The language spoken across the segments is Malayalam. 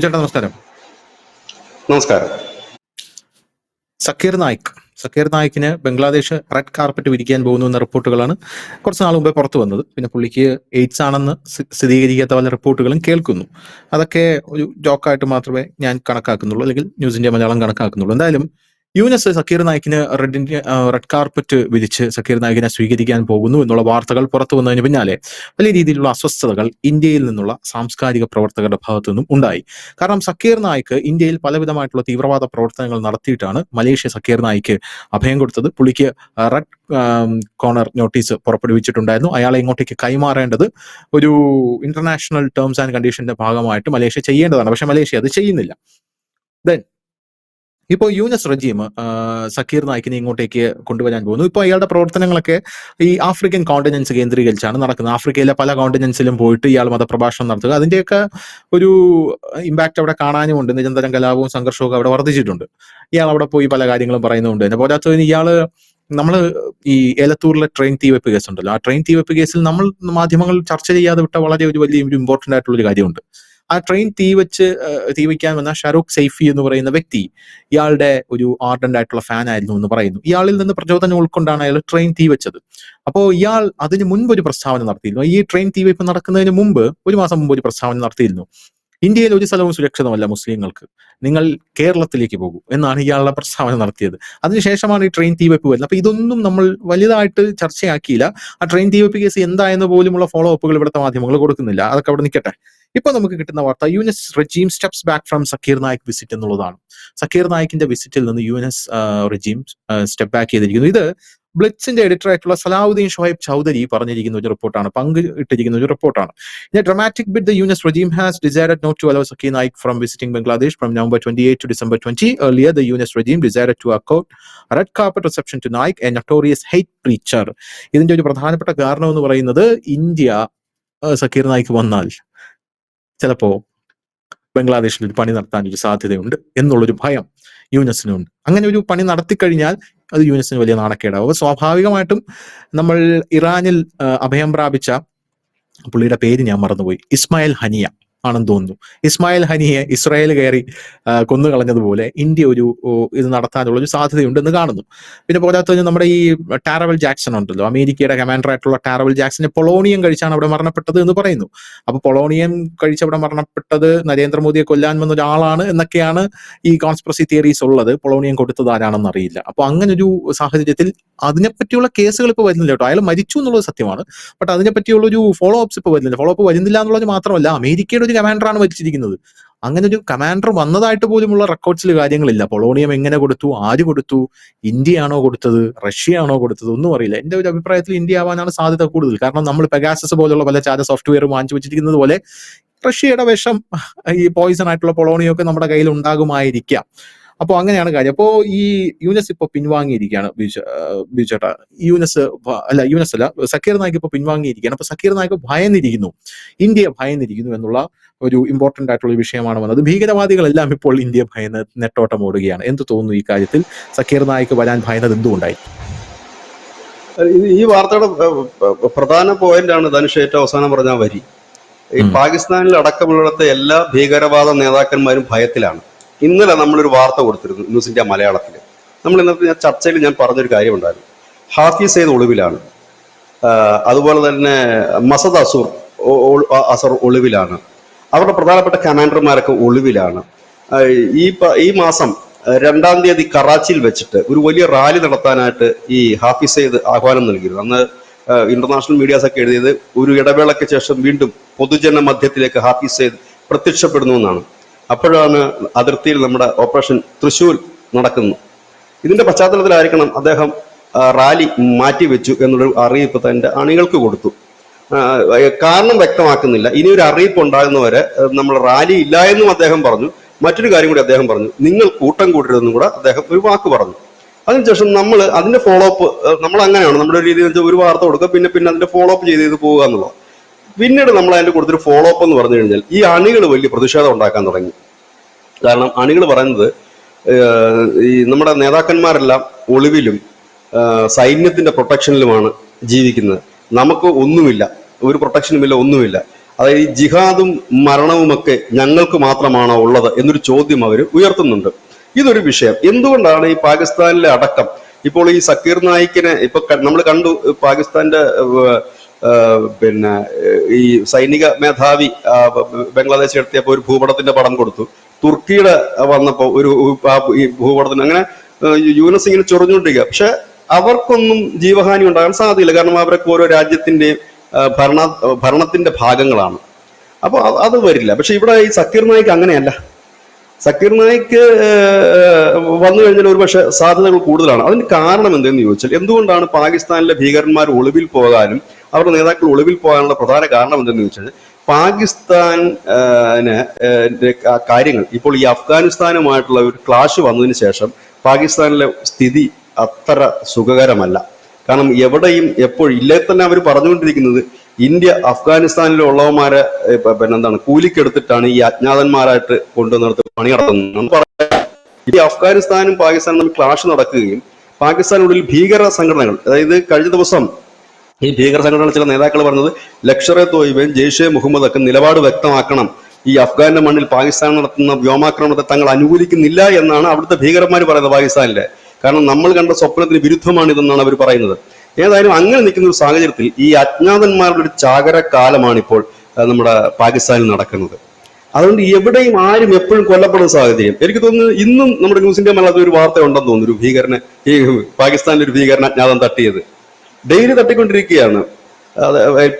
ചേട്ടാ നമസ്കാരം. നമസ്കാരം. സക്കീർ നായിക്കിന് ബംഗ്ലാദേശ് റെഡ് കാർപ്പറ്റ് വിരിക്കാൻ പോകുന്നു എന്ന റിപ്പോർട്ടുകളാണ് കുറച്ച് നാൾ മുമ്പേ പുറത്തു വന്നത്. പിന്നെ പുള്ളിക്ക് എയ്ഡ്സ് ആണെന്ന് സ്ഥിരീകരിക്കാത്ത പല റിപ്പോർട്ടുകളും കേൾക്കുന്നു. അതൊക്കെ ഒരു ജോക്കായിട്ട് മാത്രമേ ഞാൻ കണക്കാക്കുന്നുള്ളൂ, അല്ലെങ്കിൽ ന്യൂസ് ഇന്ത്യ മലയാളം കണക്കാക്കുന്നുള്ളൂ. എന്തായാലും യൂനസ് സക്കീർ നായിക്കിന് റെഡ് കാർപ്പറ്റ് വിരിച്ച് സക്കീർ നായിക്കിനെ സ്വീകരിക്കാൻ പോകുന്നു എന്നുള്ള വാർത്തകൾ പുറത്തു വന്നതിന് പിന്നാലെ വലിയ രീതിയിലുള്ള അസ്വസ്ഥതകൾ ഇന്ത്യയിൽ നിന്നുള്ള സാംസ്കാരിക പ്രവർത്തകരുടെ ഭാഗത്തു നിന്നും ഉണ്ടായി. കാരണം സക്കീർ നായിക്ക് ഇന്ത്യയിൽ പലവിധമായിട്ടുള്ള തീവ്രവാദ പ്രവർത്തനങ്ങൾ നടത്തിയിട്ടാണ് മലേഷ്യ സക്കീർ നായിക്ക് അഭയം കൊടുത്തത്. പുള്ളിക്ക് റെഡ് കോർണർ നോട്ടീസ് പുറപ്പെടുവിച്ചിട്ടുണ്ടായിരുന്നു. അയാളെ ഇങ്ങോട്ടേക്ക് കൈമാറേണ്ടത് ഒരു ഇന്റർനാഷണൽ ടേംസ് ആൻഡ് കണ്ടീഷന്റെ ഭാഗമായിട്ട് മലേഷ്യ ചെയ്യേണ്ടതാണ്. പക്ഷെ മലേഷ്യ അത് ചെയ്യുന്നില്ല. ദെൻ ഇപ്പോൾ യൂനസ് റജീം സക്കീർ നായിക്കിനെ ഇങ്ങോട്ടേക്ക് കൊണ്ടുവരാൻ പോകുന്നു. ഇപ്പോൾ അയാളുടെ പ്രവർത്തനങ്ങളൊക്കെ ഈ ആഫ്രിക്കൻ കോണ്ടിനൻസ് കേന്ദ്രീകരിച്ചാണ് നടക്കുന്നത്. ആഫ്രിക്കയിലെ പല കോണ്ടിനൻസിലും പോയിട്ട് ഇയാൾ മതപ്രഭാഷണം നടത്തുക, അതിന്റെയൊക്കെ ഒരു ഇമ്പാക്ട് അവിടെ കാണാനുമുണ്ട്. നിരന്തരം കലാപവും സംഘർഷവും അവിടെ വർദ്ധിച്ചിട്ടുണ്ട്. ഇയാൾ അവിടെ പോയി പല കാര്യങ്ങളും പറയുന്നുണ്ട് തന്നെ. പോരാത്തതിന് ഇയാള് നമ്മള് ഈ ഏലത്തൂരിലെ ട്രെയിൻ തീവെപ്പ് കേസ് ഉണ്ടല്ലോ, ആ ട്രെയിൻ തീവെപ്പ് കേസിൽ നമ്മൾ മാധ്യമങ്ങൾ ചർച്ച ചെയ്യാതെ വിട്ട വളരെ വലിയ ഇമ്പോർട്ടന്റ് ആയിട്ടുള്ള ഒരു കാര്യമുണ്ട്. ആ ട്രെയിൻ തീവയ്ക്കാൻ വന്ന ഷാരൂഖ് സൈഫി എന്ന് പറയുന്ന വ്യക്തി ഇയാളുടെ ഒരു ആർഡന്റ് ആയിട്ടുള്ള ഫാൻ ആയിരുന്നു എന്ന് പറയുന്നു. ഇയാളിൽ നിന്ന് പ്രചോദനം ഉൾക്കൊണ്ടാണ് അയാൾ ട്രെയിൻ തീവച്ചത്. അപ്പോൾ ഇയാൾ അതിന് മുൻപ് ഒരു പ്രസ്താവന നടത്തിയിരുന്നു. ഈ ട്രെയിൻ തീവയ്പ് നടക്കുന്നതിന് മുമ്പ്, ഒരു മാസം മുമ്പ് ഒരു പ്രസ്താവന നടത്തിയിരുന്നു. ഇന്ത്യയിൽ ഒരു സ്ഥലവും സുരക്ഷിതമല്ല മുസ്ലിങ്ങൾക്ക്, നിങ്ങൾ കേരളത്തിലേക്ക് പോകൂ എന്നാണ് ഇയാളുടെ പ്രസ്താവന നടത്തിയത്. അതിനുശേഷമാണ് ഈ ട്രെയിൻ തീവെപ്പ് വരുന്നത്. അപ്പൊ ഇതൊന്നും നമ്മൾ വലുതായിട്ട് ചർച്ചയാക്കിയില്ല. ആ ട്രെയിൻ തീവെപ്പ് കേസ് എന്തായെന്ന് പോലുമുള്ള ഫോളോ അപ്പുകൾ ഇവിടുത്തെ മാധ്യമങ്ങൾ കൊടുക്കുന്നില്ല. അതൊക്കെ അവിടെ നിൽക്കട്ടെ. ഇപ്പൊ നമുക്ക് കിട്ടുന്ന വാർത്ത Yunus regime steps back from Zakir Naik visit എന്നുള്ളതാണ്. സക്കീർ നായിക്കിന്റെ വിസിറ്റിൽ നിന്ന് യുനസ് റജീം സ്റ്റെപ്പ് ബാക്ക് ചെയ്തിരിക്കുന്നു. ഇത് ബ്ലിറ്റ്സിന്റെ എഡിറ്റർ ആയിട്ടുള്ള സലാഹുദ്ദീൻ ഷൊഹൈബ് ചൗധരി പറഞ്ഞിരിക്കുന്ന ഒരു റിപ്പോർട്ടാണ്, പങ്കിട്ടിരിക്കുന്ന ഒരു റിപ്പോർട്ടാണ്. In a dramatic bid, the Yunus regime has decided not to allow Zakir Naik from visiting Bangladesh from November 28 to December 20. Earlier, the Yunus regime decided to accord a red carpet reception to Naik, a notorious hate preacher. ഇതിന്റെ ഒരു പ്രധാനപ്പെട്ട കാരണം എന്ന് പറയുന്നത്, ഇന്ത്യ സക്കീർ നായിക്ക് വന്നാൽ ചിലപ്പോ ബംഗ്ലാദേശിൽ ഒരു പണി നടത്താൻ ഒരു സാധ്യതയുണ്ട് എന്നുള്ളൊരു ഭയം യൂനസിനുണ്ട്. അങ്ങനെ ഒരു പണി നടത്തിക്കഴിഞ്ഞാൽ അത് യൂനസിന് വലിയ നാണക്കേടാവും. സ്വാഭാവികമായിട്ടും നമ്മൾ ഇറാനിൽ അഭയം പ്രാപിച്ച പുള്ളിയുടെ പേര് ഞാൻ മറന്നുപോയി, ഇസ്മായിൽ ഹനിയ ആണെന്ന് തോന്നുന്നു. ഇസ്മായിൽ ഹനിയെ ഇസ്രായേൽ കയറി കൊന്നു കളഞ്ഞതുപോലെ ഇന്ത്യ ഒരു ഇത് നടത്താനുള്ള ഒരു സാധ്യതയുണ്ടെന്ന് കാണുന്നു. പിന്നെ പോരാത്തതിന് നമ്മുടെ ഈ ടാരവൽ ജാക്സൺ ഉണ്ടല്ലോ, അമേരിക്കയുടെ കമാൻഡർ ആയിട്ടുള്ള ടാരവൽ ജാക്സനെ പൊളോണിയം കഴിച്ചാണ് അവിടെ മരണപ്പെട്ടത് എന്ന് പറയുന്നു. അപ്പൊ പൊളോണിയം കഴിച്ചവിടെ മരണപ്പെട്ടത് നരേന്ദ്രമോദിയെ കൊല്ലാൻ വന്ന ഒരാളാണ് എന്നൊക്കെയാണ് ഈ കോൺസ്പിറസി തിയറീസ് ഉള്ളത്. പൊളോണിയം കൊടുത്തത് ആരാണെന്ന് അറിയില്ല. അപ്പൊ അങ്ങനൊരു സാഹചര്യത്തിൽ അതിനെപ്പറ്റിയുള്ള കേസുകൾ ഇപ്പൊ വരുന്നില്ല കേട്ടോ. അയാൾ മരിച്ചു എന്നുള്ളത് സത്യമാണ്, ബട്ട് അതിനെപ്പറ്റിയുള്ള ഒരു ഫോളോ അപ്സ് ഇപ്പൊ വരുന്നില്ല. ഫോളോ അപ്പ് വരുന്നില്ല എന്നുള്ളത് മാത്രമല്ല, അമേരിക്കയുടെ ഒരു കമാൻഡറാണ് മരിച്ചിരിക്കുന്നത്. അങ്ങനെ ഒരു കമാൻഡർ വന്നതായിട്ട് പോലുമുള്ള റെക്കോർഡ്സിൽ കാര്യങ്ങളില്ല. പൊളോണിയം എങ്ങനെ കൊടുത്തു, ആര് കൊടുത്തു, ഇന്ത്യയാണോ കൊടുത്തത്, റഷ്യയാണോ കൊടുത്തത്, ഒന്നും അറിയില്ല. എന്റെ ഒരു അഭിപ്രായത്തിൽ ഇന്ത്യ ആവാനാണ് സാധ്യത കൂടുതൽ. കാരണം നമ്മൾ പെഗാസസ് പോലുള്ള പല ചാര സോഫ്റ്റ്വെയർ വാങ്ങിച്ചു വെച്ചിരിക്കുന്നത് പോലെ റഷ്യയുടെ വിഷം, ഈ പോയിസൺ ആയിട്ടുള്ള പൊളോണിയം ഒക്കെ നമ്മുടെ കയ്യിൽ ഉണ്ടാകുമായിരിക്കാം. അപ്പോൾ അങ്ങനെയാണ് കാര്യം. അപ്പോ ഈ യൂനസ് ഇപ്പൊ പിൻവാങ്ങിയിരിക്കുകയാണ്. ബിജുചേട്ടാ, യൂനസ് അല്ല, സക്കീർ നായിക് ഇപ്പൊ പിൻവാങ്ങിയിരിക്കുകയാണ്. അപ്പൊ സക്കീർ നായിക് ഭയന്നിരിക്കുന്നു, ഇന്ത്യ ഭയന്നിരിക്കുന്നു എന്നുള്ള ഒരു ഇമ്പോർട്ടന്റ് ആയിട്ടുള്ള ഒരു വിഷയമാണ് വന്നത്. ഭീകരവാദികളെല്ലാം ഇപ്പോൾ ഇന്ത്യ ഭയന്ന് നെട്ടോട്ടം ഓടുകയാണ്. എന്ത് തോന്നുന്നു ഈ കാര്യത്തിൽ? സക്കീർ നായിക് വരാൻ ഭയന്നത് എന്തുകൊണ്ടായി? ഈ വാർത്തയുടെ പ്രധാന പോയിന്റാണ് ധനുഷ് ഏറ്റവും അവസാനം പറഞ്ഞ വരി. ഈ പാകിസ്ഥാനിൽ അടക്കമുള്ളിടത്തെ എല്ലാ ഭീകരവാദ നേതാക്കന്മാരും ഭയത്തിലാണ്. ഇന്നലെ നമ്മളൊരു വാർത്ത കൊടുത്തിരുന്നു ന്യൂസ് ഇന്ത്യ മലയാളത്തിൽ. നമ്മൾ ഇന്നത്തെ ചർച്ചയിൽ ഞാൻ പറഞ്ഞൊരു കാര്യമുണ്ടായിരുന്നു. ഹാഫിസ് സെയ്ദ് ഒളിവിലാണ്, അതുപോലെ തന്നെ മസദ് അസർ ഒളിവിലാണ്, അവരുടെ പ്രധാനപ്പെട്ട കമാൻഡർമാരൊക്കെ ഒളിവിലാണ്. ഈ മാസം 2-ാം തീയതി കറാച്ചിയിൽ വെച്ചിട്ട് ഒരു വലിയ റാലി നടത്താനായിട്ട് ഈ ഹാഫിസ് സെയ്ദ് ആഹ്വാനം നൽകിയിരുന്നു. അന്ന് ഇന്റർനാഷണൽ മീഡിയാസ് ഒക്കെ എഴുതിയത് ഒരു ഇടവേളയ്ക്ക് ശേഷം വീണ്ടും പൊതുജന മധ്യത്തിലേക്ക് ഹാഫിസ് സെയ്ദ് പ്രത്യക്ഷപ്പെടുന്നു എന്നാണ്. അപ്പോഴാണ് അതിർത്തിയിൽ നമ്മുടെ ഓപ്പറേഷൻ തൃശൂർ നടക്കുന്നു. ഇതിന്റെ പശ്ചാത്തലത്തിലായിരിക്കണം അദ്ദേഹം റാലി മാറ്റിവെച്ചു എന്നുള്ളൊരു അറിയിപ്പ് തന്റെ അണികൾക്ക് കൊടുത്തു. കാരണം വ്യക്തമാക്കുന്നില്ല. ഇനി ഒരു അറിയിപ്പ് ഉണ്ടാകുന്നവരെ നമ്മൾ റാലി ഇല്ല എന്നും അദ്ദേഹം പറഞ്ഞു. മറ്റൊരു കാര്യം കൂടി അദ്ദേഹം പറഞ്ഞു, നിങ്ങൾ കൂട്ടം കൂട്ടരുതെന്നും കൂടെ അദ്ദേഹം ഒരു വാക്ക് പറഞ്ഞു. അതിനുശേഷം നമ്മൾ അതിന്റെ ഫോളോ അപ്പ്, നമ്മൾ അങ്ങനെയാണ് നമ്മുടെ ഒരു രീതി, ഒരു വാർത്ത കൊടുക്കുക, പിന്നെ അതിന്റെ ഫോളോ അപ്പ് ചെയ്ത് പോവുക എന്നുള്ളത്. പിന്നീട് നമ്മൾ അതിന്റെ കൊടുത്തൊരു ഫോളോ അപ്പ് എന്ന് പറഞ്ഞു കഴിഞ്ഞാൽ ഈ അണികൾ വലിയ പ്രതിഷേധം ഉണ്ടാക്കാൻ തുടങ്ങി. കാരണം അണികൾ പറയുന്നത്, ഈ നമ്മുടെ നേതാക്കന്മാരെല്ലാം ഒളിവിലും സൈന്യത്തിന്റെ പ്രൊട്ടക്ഷനിലുമാണ് ജീവിക്കുന്നത്, നമുക്ക് ഒന്നുമില്ല, ഒരു പ്രൊട്ടക്ഷനുമില്ല, ഒന്നുമില്ല. അതായത് ഈ ജിഹാദും മരണവുമൊക്കെ ഞങ്ങൾക്ക് മാത്രമാണോ ഉള്ളത് എന്നൊരു ചോദ്യം അവർ ഉയർത്തുന്നുണ്ട്. ഇതൊരു വിഷയം. എന്തുകൊണ്ടാണ് ഈ പാകിസ്ഥാനിലെ അടക്കം ഇപ്പോൾ ഈ സക്കീർ നായിക്കിനെ ഇപ്പൊ നമ്മൾ കണ്ടു, പാകിസ്ഥാന്റെ പിന്നെ ഈ സൈനിക മേധാവി ബംഗ്ലാദേശ് എത്തിയപ്പോൾ ഒരു ഭൂപടത്തിന്റെ പടം കൊടുത്തു. തുർക്കിയുടെ വന്നപ്പോൾ ഈ ഭൂപടത്തിന് അങ്ങനെ യൂനസ് ഇങ്ങനെ ചൊറിഞ്ഞുകൊണ്ടിരിക്കുക. പക്ഷെ അവർക്കൊന്നും ജീവഹാനി ഉണ്ടാകാൻ സാധ്യതയില്ല. കാരണം അവരൊക്കെ ഓരോ രാജ്യത്തിന്റെയും ഭരണത്തിന്റെ ഭാഗങ്ങളാണ്. അപ്പൊ അത് വരില്ല. പക്ഷെ ഇവിടെ ഈ സക്കീർ നായിക്ക് അങ്ങനെയല്ല. സക്കീർ നായിക്ക് വന്നു കഴിഞ്ഞാൽ ഒരു പക്ഷെ സാധ്യതകൾ കൂടുതലാണ്. അതിന് കാരണം എന്തെന്ന് ചോദിച്ചാൽ, എന്തുകൊണ്ടാണ് പാകിസ്ഥാനിലെ ഭീകരന്മാർ ഒളിവിൽ പോകാനും അവരുടെ നേതാക്കൾ ഒളിവിൽ പോകാനുള്ള പ്രധാന കാരണം എന്തെന്ന് ചോദിച്ചാൽ, പാകിസ്ഥാന് കാര്യങ്ങൾ ഇപ്പോൾ ഈ അഫ്ഗാനിസ്ഥാനുമായിട്ടുള്ള ഒരു ക്ലാഷ് വന്നതിന് ശേഷം പാകിസ്ഥാനിലെ സ്ഥിതി അത്ര സുഖകരമല്ല. കാരണം എവിടെയും എപ്പോഴും ഇല്ലേ തന്നെ അവർ പറഞ്ഞുകൊണ്ടിരിക്കുന്നത് ഇന്ത്യ അഫ്ഗാനിസ്ഥാനിലുള്ളവന്മാരെ എന്താണ് കൂലിക്കെടുത്തിട്ടാണ് ഈ അജ്ഞാതന്മാരായിട്ട് കൊണ്ടുവന്നിടത്ത് പണി നടത്തുന്നത്. ഈ അഫ്ഗാനിസ്ഥാനും പാകിസ്ഥാനും തമ്മിൽ ക്ലാഷ് നടക്കുകയും പാകിസ്ഥാനുള്ളിൽ ഭീകര സംഘടനകൾ, അതായത് കഴിഞ്ഞ ദിവസം ഈ ഭീകര സംഘടനകൾ ചില നേതാക്കൾ പറഞ്ഞത് ലഷ്കർ എ തോയ്ബയും ജെയ്ഷെ മുഹമ്മദ് ഒക്കെ നിലപാട് വ്യക്തമാക്കണം, ഈ അഫ്ഗാന്റെ മണ്ണിൽ പാകിസ്ഥാൻ നടത്തുന്ന വ്യോമാക്രമണത്തെ തങ്ങൾ അനുകൂലിക്കുന്നില്ല എന്നാണ് അവിടുത്തെ ഭീകരന്മാർ പറയുന്നത് പാകിസ്ഥാനിലെ. കാരണം നമ്മൾ കണ്ട സ്വപ്നത്തിന് വിരുദ്ധമാണിതെന്നാണ് അവർ പറയുന്നത്. ഏതായാലും അങ്ങനെ നിൽക്കുന്ന ഒരു സാഹചര്യത്തിൽ ഈ അജ്ഞാതന്മാരുടെ ഒരു ചാകര കാലമാണ് ഇപ്പോൾ നമ്മുടെ പാകിസ്ഥാനിൽ നടക്കുന്നത്. അതുകൊണ്ട് എവിടെയും ആരും എപ്പോഴും കൊല്ലപ്പെടുന്ന സാഹചര്യം. എനിക്ക് തോന്നുന്നു ഇന്നും നമ്മുടെ ന്യൂസ് ഇന്ത്യ മലയാളത്തിൽ ഒരു വാർത്ത ഉണ്ടെന്ന് തോന്നുന്നു, ഒരു ഭീകരനെ, ഈ പാകിസ്ഥാനിലെ ഒരു ഭീകരൻ അജ്ഞാതം തട്ടിയത്. ഡെയിലി തട്ടിക്കൊണ്ടിരിക്കുകയാണ്.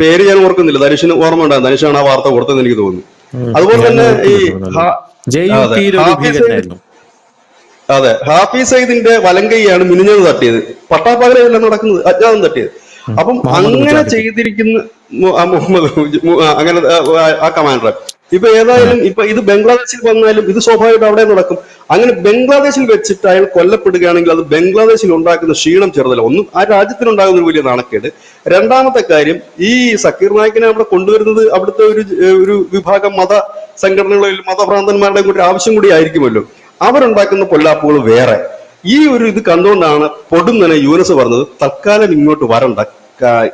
പേര് ഞാൻ ഓർക്കുന്നില്ല, ധനുഷിന് ഓർമ്മ ഉണ്ടാകും, ധനുഷാണ് ആ വാർത്ത കൊടുത്തതെന്ന് എനിക്ക് തോന്നുന്നു. അതുപോലെ തന്നെ ഈ അതെ ഹാഫിസ് സയ്യിദിന്റെ വലങ്കൈയാണ് മിനിഞ്ഞത് തട്ടിയത്. പട്ടാപ്പകലല്ല നടക്കുന്നത്, അജ്ഞാതം തട്ടിയത്. അപ്പം അങ്ങനെ ചെയ്തിരിക്കുന്ന മുഹമ്മദ് അങ്ങനെ ആ കമാൻഡർ ഇപ്പൊ ഏതായാലും ഇപ്പൊ ഇത് ബംഗ്ലാദേശിൽ വന്നാലും ഇത് സ്വാഭാവികമായിട്ട് അവിടെ നടക്കും. അങ്ങനെ ബംഗ്ലാദേശിൽ വെച്ചിട്ട് അയാൾ കൊല്ലപ്പെടുകയാണെങ്കിൽ അത് ബംഗ്ലാദേശിൽ ഉണ്ടാക്കുന്ന ക്ഷീണം ചെറുതല്ല. ഒന്നും ആ രാജ്യത്തിനുണ്ടാകുന്ന ഒരു വലിയ നാണക്കേട്. രണ്ടാമത്തെ കാര്യം, ഈ സക്കീർ നായിക്കിനെ അവിടെ കൊണ്ടുവരുന്നത് അവിടുത്തെ ഒരു വിഭാഗം മത സംഘടനകളിൽ മതഭ്രാന്തന്മാരുടെ കൂടി ആവശ്യം കൂടി ആയിരിക്കുമല്ലോ. അവരുണ്ടാക്കുന്ന പൊല്ലാപ്പുകൾ വേറെ. ഈ ഒരു ഇത് കണ്ടുകൊണ്ടാണ് പൊടുന്നനെ യൂനസ് പറഞ്ഞത് തൽക്കാലം ഇങ്ങോട്ട് വരണ്ട,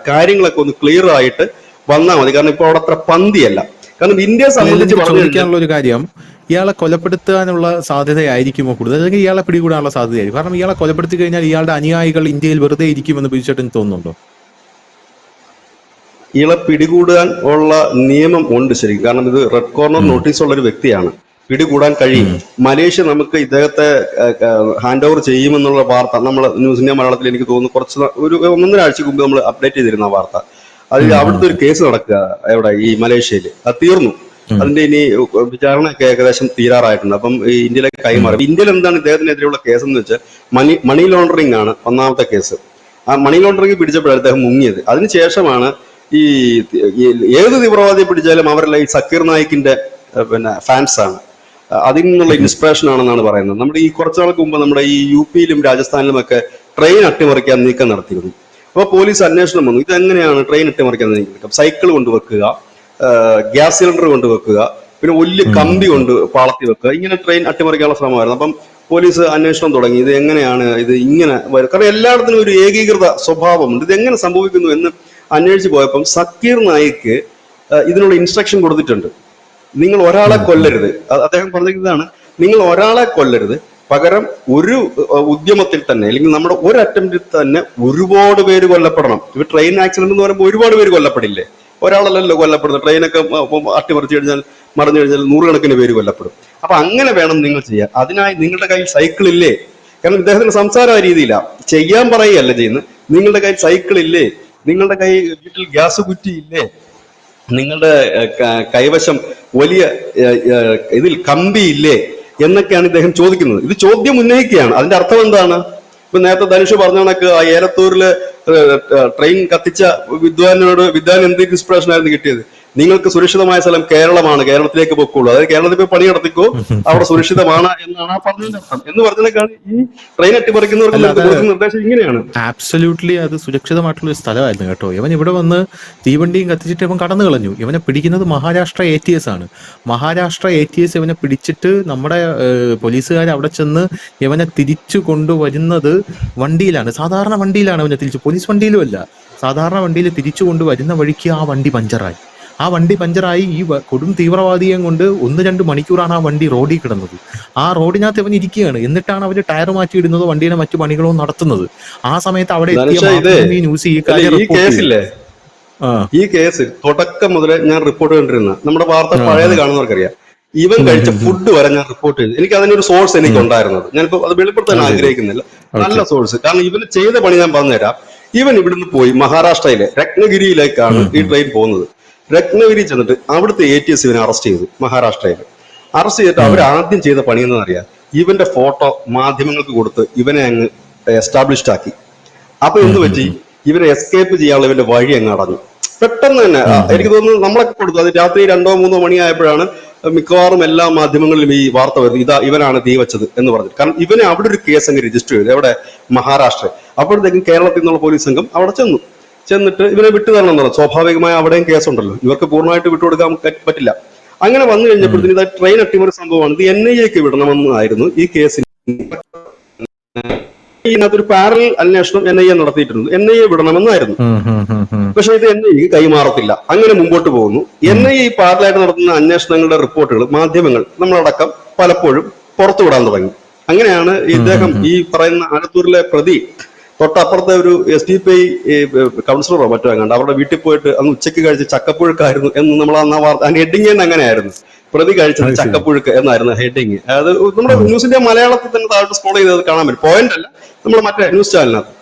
കാര്യങ്ങളൊക്കെ ഒന്ന് ക്ലിയർ ആയിട്ട് വന്നാൽ മതി. കാരണം ഇപ്പൊ അവിടെ അത്ര പന്തിയല്ല. കാരണം ഇന്ത്യയെ സംബന്ധിച്ച് ചോദിക്കാനുള്ള ഒരു കാര്യം, ഇയാളെ കൊലപ്പെടുത്താനുള്ള സാധ്യതയായിരിക്കുമോ കൂടുതൽ, അല്ലെങ്കിൽ ഇയാളെ പിടികൂടാനുള്ള സാധ്യതയായിരിക്കും? കാരണം ഇയാളെ കൊലപ്പെടുത്തി കഴിഞ്ഞാൽ ഇയാളുടെ അനുയായികൾ ഇന്ത്യയിൽ വെറുതെ ഇരിക്കുമെന്ന് ബിജുചേട്ടന് തോന്നുന്നുണ്ടോ? ഇയാളെ പിടികൂടാൻ ഉള്ള നിയമം ഉണ്ട് ശരിക്കും. കാരണം ഇത് റെഡ് കോർണർ നോട്ടീസ് ഉള്ള ഒരു വ്യക്തിയാണ്, പിടികൂടാൻ കഴിയും. മലേഷ്യ നമുക്ക് ഇദ്ദേഹത്തെ ഹാൻഡ് ഓവർ ചെയ്യുമെന്നുള്ള വാർത്ത നമ്മൾ ന്യൂസ് ഇന്ത്യ മലയാളത്തിൽ എനിക്ക് തോന്നുന്നു കുറച്ച് ഒരു 1.5 ആഴ്ചക്ക് മുമ്പ് നമ്മൾ അപ്ഡേറ്റ് ചെയ്തിരുന്ന ആ വാർത്ത. അതിൽ അവിടുത്തെ ഒരു കേസ് നടക്കുക എവിടെ, ഈ മലേഷ്യയിൽ. അത് തീർന്നു, അതിന്റെ ഇനി വിചാരണയൊക്കെ ഏകദേശം തീരാറായിട്ടുണ്ട്. അപ്പം ഈ ഇന്ത്യയിലേക്ക് കൈമാറി. ഇന്ത്യയിൽ എന്താണ് ഇദ്ദേഹത്തിനെതിരെയുള്ള കേസ് എന്ന് വെച്ചാൽ മണി ലോണ്ടറിംഗ് ആണ് ഒന്നാമത്തെ കേസ്. ആ മണി ലോണ്ടറിംഗ് പിടിച്ചപ്പോഴാണ് അദ്ദേഹം മുങ്ങിയത്. അതിനുശേഷമാണ് ഈ ഏത് തീവ്രവാദിയെ പിടിച്ചാലും അവരെല്ലാം ഈ സക്കീർ നായിക്കിന്റെ ഫാൻസ് ആണ്, അതിൽ നിന്നുള്ള ഇൻസ്പിറേഷൻ ആണെന്നാണ് പറയുന്നത്. നമ്മുടെ ഈ കുറച്ചു നാൾക്ക് മുമ്പ് നമ്മുടെ ഈ UP-യിലും രാജസ്ഥാനിലും ഒക്കെ ട്രെയിൻ അട്ടിമറിക്കാൻ നീക്കം നടത്തിയിരുന്നു. അപ്പോൾ പോലീസ് അന്വേഷണം വന്നു, ഇതെങ്ങനെയാണ് ട്രെയിൻ അട്ടിമറിക്കാൻ നീക്കം? സൈക്കിൾ കൊണ്ടുവെക്കുക, ഗ്യാസ് സിലിണ്ടർ കൊണ്ടുവെക്കുക, പിന്നെ വലിയ കമ്പി കൊണ്ട് പാളത്തി വെക്കുക, ഇങ്ങനെ ട്രെയിൻ അട്ടിമറിക്കാനുള്ള ശ്രമമായിരുന്നു. അപ്പം പോലീസ് അന്വേഷണം തുടങ്ങി, ഇത് എങ്ങനെയാണ് ഇത് ഇങ്ങനെ വരും? കാരണം എല്ലായിടത്തിനും ഒരു ഏകീകൃത സ്വഭാവമുണ്ട്, ഇത് എങ്ങനെ സംഭവിക്കുന്നു എന്ന് അന്വേഷിച്ച് പോയപ്പം സക്കീർ നായിക്ക് ഇതിനുള്ള ഇൻസ്ട്രക്ഷൻ കൊടുത്തിട്ടുണ്ട്. നിങ്ങൾ ഒരാളെ കൊല്ലരുത്. അദ്ദേഹം പറഞ്ഞതാണ്, നിങ്ങൾ ഒരാളെ കൊല്ലരുത്, പകരം ഒരു ഉദ്യമത്തിൽ തന്നെ അല്ലെങ്കിൽ നമ്മുടെ ഒരു അറ്റംപ്റ്റിൽ തന്നെ ഒരുപാട് പേര് കൊല്ലപ്പെടണം. ഇപ്പൊ ട്രെയിൻ ആക്സിഡന്റ് എന്ന് പറയുമ്പോൾ ഒരുപാട് പേര് കൊല്ലപ്പെടില്ലേ? ഒരാളല്ലല്ലോ കൊല്ലപ്പെടുന്നത്. ട്രെയിനൊക്കെ അട്ടിമറിച്ചു കഴിഞ്ഞാൽ മറിഞ്ഞു കഴിഞ്ഞാൽ 100 കണക്കിന് പേര് കൊല്ലപ്പെടും. അപ്പൊ അങ്ങനെ വേണം നിങ്ങൾ ചെയ്യാൻ. അതിനായി നിങ്ങളുടെ കയ്യിൽ സൈക്കിൾ ഇല്ലേ? കാരണം ഇദ്ദേഹത്തിന് സംസാര രീതിയില്ല, ചെയ്യാൻ പറയുകയല്ല ചെയ്യുന്നത്. നിങ്ങളുടെ കയ്യിൽ സൈക്കിൾ ഇല്ലേ? നിങ്ങളുടെ കയ്യിൽ വീട്ടിൽ ഗ്യാസ് കുറ്റി ഇല്ലേ? നിങ്ങളുടെ കൈവശം വലിയ ഇതിൽ കമ്പി ഇല്ലേ എന്നൊക്കെയാണ് ഇദ്ദേഹം ചോദിക്കുന്നത്. ഇത് ചോദ്യം ഉന്നയിക്കുകയാണ്. അതിന്റെ അർത്ഥം എന്താണ്? ഇപ്പൊ നേരത്തെ ധനുഷ് പറഞ്ഞ കണക്ക് ആ ഏലത്തൂരില് ട്രെയിൻ കത്തിച്ച വിദ്വാൻ എന്ത് ഇൻസ്പിറേഷൻ ആയിരുന്നു കിട്ടിയത്? നിങ്ങൾക്ക് സുരക്ഷിതമായ സ്ഥലം കേരളമാണ്, കേരളത്തിലേക്ക് പൊക്കോളൂ, അതായത് കേരളത്തിൽ പോയി പണി നടത്തിക്കോ, അവിടെ സുരക്ഷിതമാണ് എന്നാണ് ആ പറഞ്ഞതിന്റെ അർത്ഥം. എന്ന് പറഞ്ഞതിനേക്കാൾ ഈ ട്രെയിൻ അട്ടിമറിക്കുന്നവർക്ക് നിർദ്ദേശം ഇങ്ങനെയാണ്. ആബ്സല്യൂട്ട്ലി അത് സുരക്ഷിതമായിട്ടുള്ള ഒരു സ്ഥലമായിരുന്നു കേട്ടോ. ഇവൻ ഇവിടെ വന്ന് തീവണ്ടിയും കത്തിച്ചിട്ട് ഇവൻ കടന്നു കളഞ്ഞു. ഇവനെ പിടിക്കുന്നത് മഹാരാഷ്ട്ര ATS ആണ്. മഹാരാഷ്ട്ര ATS ഇവനെ പിടിച്ചിട്ട് നമ്മുടെ പോലീസുകാർ അവിടെ ചെന്ന് ഇവനെ തിരിച്ചു കൊണ്ടുവരുന്നത് വണ്ടിയിലാണ്, സാധാരണ വണ്ടിയിലാണ്. അവനെ തിരിച്ചു പോലീസ് വണ്ടിയിലും അല്ല, സാധാരണ വണ്ടിയിൽ തിരിച്ചു കൊണ്ടുവരുന്ന വഴിക്ക് ആ വണ്ടി പഞ്ചറായി. ആ വണ്ടി പഞ്ചറായി ഈ കൊടും തീവ്രവാദിയെ കൊണ്ട് 1-2 മണിക്കൂറാണ് ആ വണ്ടി റോഡിൽ കിടന്നത്. ആ റോഡിനകത്ത് അവൻ ഇരിക്കുകയാണ്. എന്നിട്ടാണ് അവര് ടയർ മാറ്റിയിടുന്നതോ വണ്ടിയുടെ മറ്റു പണികളോ നടത്തുന്നത്. ആ സമയത്ത് അവിടെ എത്തിയ ധനുഷ, ഇത് മാതൃഭൂമി ന്യൂസ് ഈ അല്ല, കാര്യം ഈ റിപ്പോർട്ട് ചെയ്തു. കേസില്ലേ, ആ ഈ കേസ് തുടക്കം മുതലേ ഞാൻ റിപ്പോർട്ട് കണ്ടിരുന്ന, നമ്മുടെ വാർത്ത ആ പഴയത് കാണുന്നവർക്കറിയാം, ഇവൻ കഴിച്ച ഫുഡ് വരെ ഞാൻ റിപ്പോർട്ട് ചെയ്തു. എനിക്ക് അതിനൊരു സോഴ്സ് എനിക്ക് ഉണ്ടായിരുന്നത്, ഞാനിപ്പോ അത് വെളിപ്പെടുത്താൻ അത് ശരി. ആഗ്രഹിക്കുന്നില്ല. നല്ല ഓക്കെ. സോഴ്സ്. കാരണം ഇവന് ചെയ്ത പണി ഞാൻ പറഞ്ഞുതരാം. ഇവൻ ഇവിടുന്ന് പോയി മഹാരാഷ്ട്രയിലെ രത്നഗിരിയിലേക്കാണ് ഈ ട്രെയിൻ പോകുന്നത്. രത്നഗിരി ചെന്നിട്ട് അവിടുത്തെ ATS ഇവനെ അറസ്റ്റ് ചെയ്തു. മഹാരാഷ്ട്രയിൽ അറസ്റ്റ് ചെയ്തിട്ട് അവർ ആദ്യം ചെയ്ത പണി എന്ന് അറിയാം, ഇവന്റെ ഫോട്ടോ മാധ്യമങ്ങൾക്ക് കൊടുത്ത് ഇവനെ അങ്ങ് എസ്റ്റാബ്ലിഷ്ഡ് ആക്കി. അപ്പൊ എന്ത് പറ്റി, ഇവരെ എസ്കേപ്പ് ചെയ്യാനുള്ള ഇവന്റെ വഴി അങ്ങ് അടഞ്ഞു പെട്ടെന്ന് തന്നെ. എനിക്ക് തോന്നുന്നു നമ്മളൊക്കെ കൊടുത്തു, അത് രാത്രി 2-3 മണിയായപ്പോഴാണ് മിക്കവാറും എല്ലാ മാധ്യമങ്ങളിലും ഈ വാർത്ത വരുന്നത്, ഇതാ ഇവനാണ് തീ വെച്ചത് എന്ന് പറഞ്ഞു. കാരണം ഇവനെ അവിടെ ഒരു കേസ് അങ്ങ് രജിസ്റ്റർ ചെയ്തു, എവിടെ, മഹാരാഷ്ട്ര. അപ്പോഴത്തേക്കും കേരളത്തിൽ നിന്നുള്ള പോലീസ് സംഘം അവിടെ ചെന്നിട്ട് ഇവനെ വിട്ടു തരണം എന്നുള്ളത്. സ്വാഭാവികമായ അവിടെയും കേസുണ്ടല്ലോ, ഇവർക്ക് പൂർണ്ണമായിട്ട് വിട്ടുകൊടുക്കാൻ പറ്റില്ല. അങ്ങനെ വന്നു കഴിഞ്ഞപ്പോഴത്തേക്കും ഇത് ട്രെയിൻ അട്ടിമറി സംഭവമാണ്, ഇത് NIA-ക്ക് വിടണമെന്നായിരുന്നു ഈ കേസിന്. ഇതിനകത്തൊരു പാരലൽ അന്വേഷണം NIA നടത്തിയിട്ടുണ്ട്, NIA വിടണമെന്നായിരുന്നു. പക്ഷെ ഇത് NIA കൈമാറത്തില്ല. അങ്ങനെ മുമ്പോട്ട് പോകുന്നു. NIA ഈ പാരലായിട്ട് നടത്തുന്ന അന്വേഷണങ്ങളുടെ റിപ്പോർട്ടുകൾ മാധ്യമങ്ങൾ നമ്മളടക്കം പലപ്പോഴും പുറത്തുവിടാൻ തുടങ്ങി. അങ്ങനെയാണ് ഇദ്ദേഹം ഈ പറയുന്ന ആലത്തൂരിലെ പ്രതി തൊട്ടപ്പുറത്തെ ഒരു SDPI കൗൺസിലറോ മറ്റോ എങ്ങാണ്ട് അവരുടെ വീട്ടിൽ പോയിട്ട് അന്ന് ഉച്ചയ്ക്ക് കഴിച്ച് ചക്കപ്പുഴുക്കായിരുന്നു എന്ന് നമ്മൾ അന്ന് വാർത്ത, അതിന്റെ ഹെഡിങ് തന്നെ അങ്ങനെയായിരുന്നു, പ്രതി കഴിച്ചത് ചക്കപ്പുഴുക്ക് എന്നായിരുന്നു ഹെഡിങ്. അത് നമ്മുടെ ന്യൂസിന്റെ മലയാളത്തിൽ തന്നെ താഴോട്ട് സ്ക്രോൾ ചെയ്ത് കാണാൻ പറ്റും, പോയിന്റ് അല്ല, നമ്മുടെ മറ്റേ ന്യൂസ് ചാനലിനകത്ത്.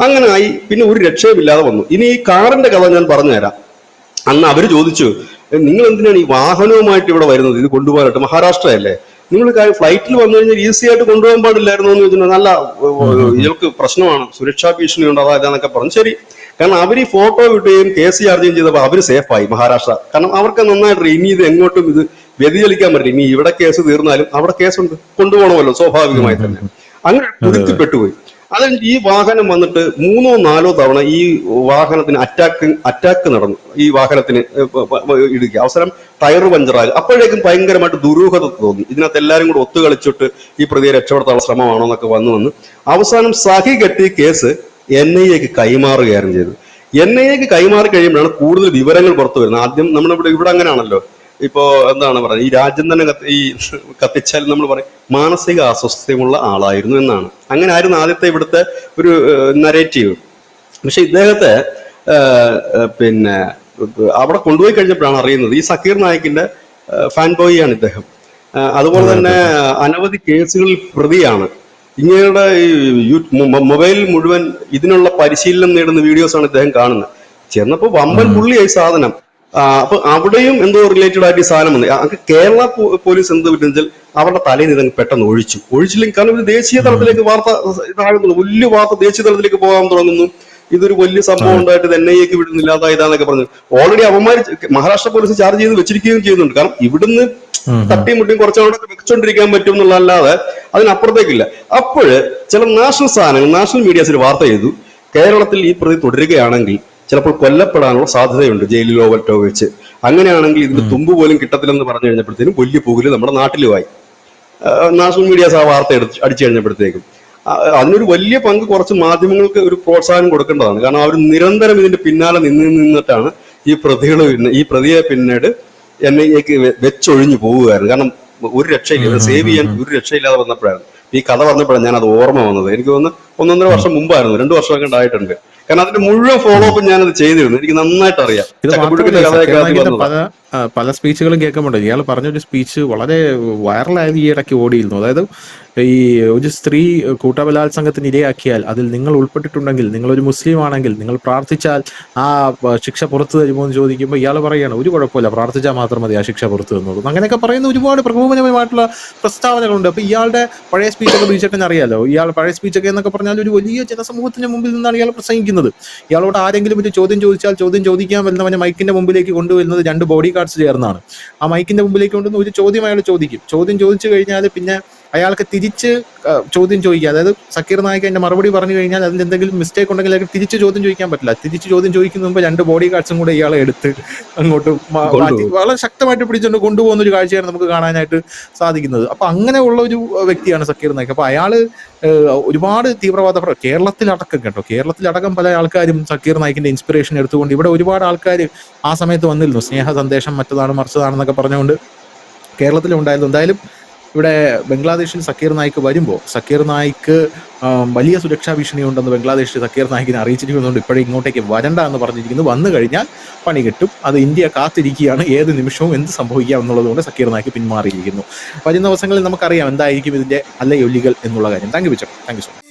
അങ്ങനെ ആയി. പിന്നെ ഒരു രക്ഷയുമില്ലാതെ വന്നു. ഇനി ഈ കാറിന്റെ കഥ ഞാൻ പറഞ്ഞുതരാം. അന്ന് അവര് ചോദിച്ചു, നിങ്ങൾ എന്തിനാണ് ഈ വാഹനവുമായിട്ട് ഇവിടെ വരുന്നത്, ഇത് കൊണ്ടുപോകാനായിട്ട്, മഹാരാഷ്ട്രയല്ലേ, നിങ്ങൾ ഫ്ലൈറ്റിൽ വന്നു കഴിഞ്ഞാൽ ഈസി ആയിട്ട് കൊണ്ടുപോകാൻ പാടില്ലായിരുന്നു എന്ന് ചോദിച്ചിട്ടുണ്ട്. നല്ല ഇയാൾക്ക് പ്രശ്നമാണ്, സുരക്ഷാ ഭീഷണിയുണ്ട്, അതായതാന്നൊക്കെ പറഞ്ഞു. ശരി, കാരണം അവർ ഈ ഫോട്ടോ വിട്ടുകയും കേസ് ചാർജ് ചെയ്തപ്പോൾ അവര് സേഫായി മഹാരാഷ്ട്ര. കാരണം അവർക്ക് നന്നായിട്ട് ഇനി ഇത് എങ്ങോട്ടും ഇത് വ്യതിചലിക്കാൻ പറ്റില്ല. ഇനി ഇവിടെ കേസ് തീർന്നാലും അവിടെ കേസുണ്ട്, കൊണ്ടുപോകണമല്ലോ സ്വാഭാവികമായി തന്നെ. അങ്ങനെ കുരുത്തിപ്പെട്ടുപോയി. അത് ഈ വാഹനം വന്നിട്ട് 3-4 തവണ ഈ വാഹനത്തിന് അറ്റാക്ക് നടന്നു. ഈ വാഹനത്തിന് ഇടുക, അവസരം ടയർ പഞ്ചറാകുക. അപ്പോഴേക്കും ഭയങ്കരമായിട്ട് ദുരൂഹത തോന്നി. ഇതിനകത്ത് എല്ലാവരും കൂടെ ഒത്തുകളിച്ചിട്ട് ഈ പ്രതിയെ രക്ഷപ്പെടുത്താനുള്ള ശ്രമമാണോ എന്നൊക്കെ വന്ന് അവസാനം സഹി കെട്ടി കേസ് NIA-ക്ക് കൈമാറുകയായിരുന്നു ചെയ്തത്. NIA-ക്ക് കൈമാറി കഴിയുമ്പോഴാണ് കൂടുതൽ വിവരങ്ങൾ പുറത്തു വരുന്നത്. ആദ്യം ഇവിടെ അങ്ങനെയാണല്ലോ, ഇപ്പോ എന്താണ് പറയുന്നത്, ഈ രാജ്യം തന്നെ കത്തിച്ചാൽ നമ്മൾ പറയും മാനസിക അസ്വസ്ഥതയുള്ള ആളായിരുന്നു എന്നാണ്. അങ്ങനെ ആയിരുന്നു ആദ്യത്തെ ഇവിടുത്തെ ഒരു നരേറ്റീവ്. പക്ഷെ ഇദ്ദേഹത്തെ പിന്നെ അവിടെ കൊണ്ടുപോയി കഴിഞ്ഞപ്പോഴാണ് അറിയുന്നത് ഈ സക്കീർ നായിക്കിന്റെ ഫാൻ ബോയിയാണ് ഇദ്ദേഹം. അതുപോലെ തന്നെ അനവധി കേസുകളിൽ പ്രതിയാണ്. ഇങ്ങനെയുള്ള ഈ മൊബൈൽ മുഴുവൻ ഇതിനുള്ള പരിശീലനം നേടുന്ന വീഡിയോസാണ് ഇദ്ദേഹം കാണുന്നത്. ചെന്നപ്പോ വമ്പൻ പുള്ളിയായി സാധനം. അപ്പൊ അവിടെയും എന്തോ റിലേറ്റഡ് ആയിട്ട് ഈ സാധനം വന്നു. കേരള പോലീസ് എന്ത് പറ്റുന്ന അവരുടെ തലയിൽ നിന്ന് പെട്ടെന്ന് ഒഴിച്ചില്ലെങ്കിൽ, കാരണം ഇത് ദേശീയ തലത്തിലേക്ക് വാർത്ത ഇതാകുന്നു, വലിയ വാർത്ത ദേശീയ തലത്തിലേക്ക് പോകാൻ തുടങ്ങുന്നു. ഇതൊരു വലിയ സംഭവം ഉണ്ടായിട്ട് NIA-ക്ക് വിടുന്നില്ല, ഇതാന്നൊക്കെ പറഞ്ഞു. ഓൾറെഡി അവന്മാർ മഹാരാഷ്ട്ര പോലീസ് ചാർജ് ചെയ്ത് വെച്ചിരിക്കുകയും ചെയ്യുന്നുണ്ട്. കാരണം ഇവിടുന്ന് തട്ടിയും മുട്ടിയും കുറച്ചുകൂടെ വെച്ചോണ്ടിരിക്കാൻ പറ്റും എന്നുള്ളതല്ലാതെ അതിനപ്പുറത്തേക്കില്ല. അപ്പോഴ് ചില നാഷണൽ സാധനങ്ങൾ, നാഷണൽ മീഡിയാസിൽ വാർത്ത ചെയ്തു, കേരളത്തിൽ ഈ പ്രതി തുടരുകയാണെങ്കിൽ ചിലപ്പോൾ കൊല്ലപ്പെടാനുള്ള സാധ്യതയുണ്ട് ജയിലിലോ മറ്റോ വെച്ച്. അങ്ങനെയാണെങ്കിൽ ഇതിന് തുമ്പ് പോലും കിട്ടത്തില്ലെന്ന് പറഞ്ഞു കഴിഞ്ഞപ്പോഴത്തേനും വലിയ പുകല് നമ്മുടെ നാട്ടിലുമായി. നാഷണൽ മീഡിയാസ് ആ വാർത്ത അടിച്ചു കഴിഞ്ഞപ്പോഴത്തേക്കും അതിനൊരു വലിയ പങ്ക് കുറച്ച് മാധ്യമങ്ങൾക്ക് ഒരു പ്രോത്സാഹനം കൊടുക്കേണ്ടതാണ്. കാരണം അവർ നിരന്തരം ഇതിന്റെ പിന്നാലെ നിന്നിട്ടാണ് ഈ പ്രതിയെ പിന്നീട് NIA-ക്ക് വെച്ചൊഴിഞ്ഞു പോവുകയായിരുന്നു. കാരണം ഒരു രക്ഷയില്ല, ഇവരെ സേവ് ചെയ്യാൻ ഒരു രക്ഷയില്ലാതെ വന്നപ്പോഴായിരുന്നു ഈ കഥ പറഞ്ഞപ്പോഴാണ് ഞാൻ അത് ഓർമ്മ വന്നത്. എനിക്ക് തോന്നുന്നു 1-1.5 വർഷം മുമ്പായിരുന്നു, 2 വർഷമൊക്കെ ഉണ്ടായിട്ടുണ്ട്. കാരണം അതിന്റെ മുഴുവൻ ഫോളോ അപ്പ് ഞാനത് ചെയ്തിരുന്നു, എനിക്ക് നന്നായിട്ട് അറിയാം. പല സ്പീച്ചുകളും കേൾക്കുമ്പോൾ ഇയാൾ പറഞ്ഞൊരു സ്പീച്ച് വളരെ വൈറലായത് ഈ ഇടയ്ക്ക് ഓടിയിരുന്നു. അതായത് ഈ ഒരു സ്ത്രീ കൂട്ടബലാത്സംഗത്തിന് ഇരയാക്കിയാൽ അതിൽ നിങ്ങൾ ഉൾപ്പെട്ടിട്ടുണ്ടെങ്കിൽ, നിങ്ങളൊരു മുസ്ലിം ആണെങ്കിൽ നിങ്ങൾ പ്രാർത്ഥിച്ചാൽ ആ ശിക്ഷ പുറത്തു തരുമോ എന്ന് ചോദിക്കുമ്പോൾ ഇയാൾ പറയുകയാണ്, ഒരു കുഴപ്പമില്ല, പ്രാർത്ഥിച്ചാൽ മാത്രം മതി ആ ശിക്ഷ പുറത്തു തന്നത്. അങ്ങനെയൊക്കെ പറയുന്ന ഒരുപാട് പ്രകോപനമായിട്ടുള്ള പ്രസ്താവനകളുണ്ട്. അപ്പൊ ഇയാളുടെ പഴയ സ്പീച്ചൊക്കെ ബിജെപിന് അറിയാലോ. ഇയാൾ പഴയ സ്പീച്ചൊക്കെ എന്നൊക്കെ പറഞ്ഞാൽ ഒരു വലിയ ജനസമൂഹത്തിന് മുമ്പിൽ നിന്നാണ് ഇയാൾ പ്രസംഗിക്കുന്നത്. ഇയാളോട് ആരെങ്കിലും ഒരു ചോദ്യം ചോദിച്ചാൽ ചോദ്യം ചോദിക്കാൻ വരുന്നവനെ മൈക്കിന്റെ മുമ്പിലേക്ക് കൊണ്ടുവരുന്നത് 2 ബോഡി ഗാർഡ്സ് ചേർന്നാണ്. ആ മൈക്കിന്റെ മുമ്പിലേക്ക് കൊണ്ടുവന്ന് ഒരു ചോദ്യം അയാൾ ചോദിക്കും. ചോദ്യം ചോദിച്ചു കഴിഞ്ഞാൽ പിന്നെ അയാൾക്ക് തിരിച്ച് ചോദ്യം ചോദിക്കുക. അതായത് സക്കീർ നായിക്ക് അതിന്റെ മറുപടി പറഞ്ഞു കഴിഞ്ഞാൽ അതിൽ എന്തെങ്കിലും മിസ്റ്റേക്ക് ഉണ്ടെങ്കിൽ അയാൾക്ക് തിരിച്ച് ചോദ്യം ചോദിക്കാൻ പറ്റില്ല. തിരിച്ച് ചോദ്യം ചോദിക്കുന്ന മുമ്പ് 2 ബോഡി ഗാർഡ്സും കൂടെ ഇയാളെ എടുത്ത് അങ്ങോട്ട് മാറ്റി വളരെ ശക്തമായിട്ട് പിടിച്ചുകൊണ്ട് കൊണ്ടുപോകുന്ന ഒരു കാഴ്ചയാണ് നമുക്ക് കാണാനായിട്ട് സാധിക്കുന്നത്. അപ്പൊ അങ്ങനെയുള്ള ഒരു വ്യക്തിയാണ് സക്കീർ നായിക്ക്. അപ്പൊ അയാള് ഒരുപാട് തീവ്രവാദ കേരളത്തിലടക്കം കേട്ടോ, കേരളത്തിലടക്കം പല ആൾക്കാരും സക്കീർ നായിക്കിന്റെ ഇൻസ്പിറേഷൻ എടുത്തുകൊണ്ട് ഇവിടെ ഒരുപാട് ആൾക്കാർ ആ സമയത്ത് വന്നിരുന്നു. സ്നേഹ സന്ദേശം മറ്റതാണ് മറിച്ചതാണെന്നൊക്കെ പറഞ്ഞുകൊണ്ട് കേരളത്തിലുണ്ടായിരുന്നു. എന്തായാലും ഇവിടെ ബംഗ്ലാദേശിൽ സക്കീർ നായിക്ക് വരുമ്പോൾ സക്കീർ നായിക്ക് വലിയ സുരക്ഷാ ഭീഷണി ഉണ്ടെന്ന് ബംഗ്ലാദേശ് സക്കീർ നായിക്കിനെ അറിയിച്ചിരിക്കുന്നതുകൊണ്ട് ഇപ്പോഴും ഇങ്ങോട്ടേക്ക് വരണ്ട എന്ന് പറഞ്ഞിരിക്കുന്നു. വന്നു കഴിഞ്ഞാൽ പണി കിട്ടും, അത് ഇന്ത്യ കാത്തിരിക്കുകയാണ്, ഏത് നിമിഷവും എന്ത് സംഭവിക്കാം എന്നുള്ളതുകൊണ്ട് സക്കീർ നായിക്ക് പിന്മാറിയിരിക്കുന്നു. വരുന്ന ദിവസങ്ങളിൽ നമുക്കറിയാം എന്തായിരിക്കും ഇതിന്റെ അല്ലയൊല്ലികൾ എന്നുള്ള കാര്യം. Thank you so much.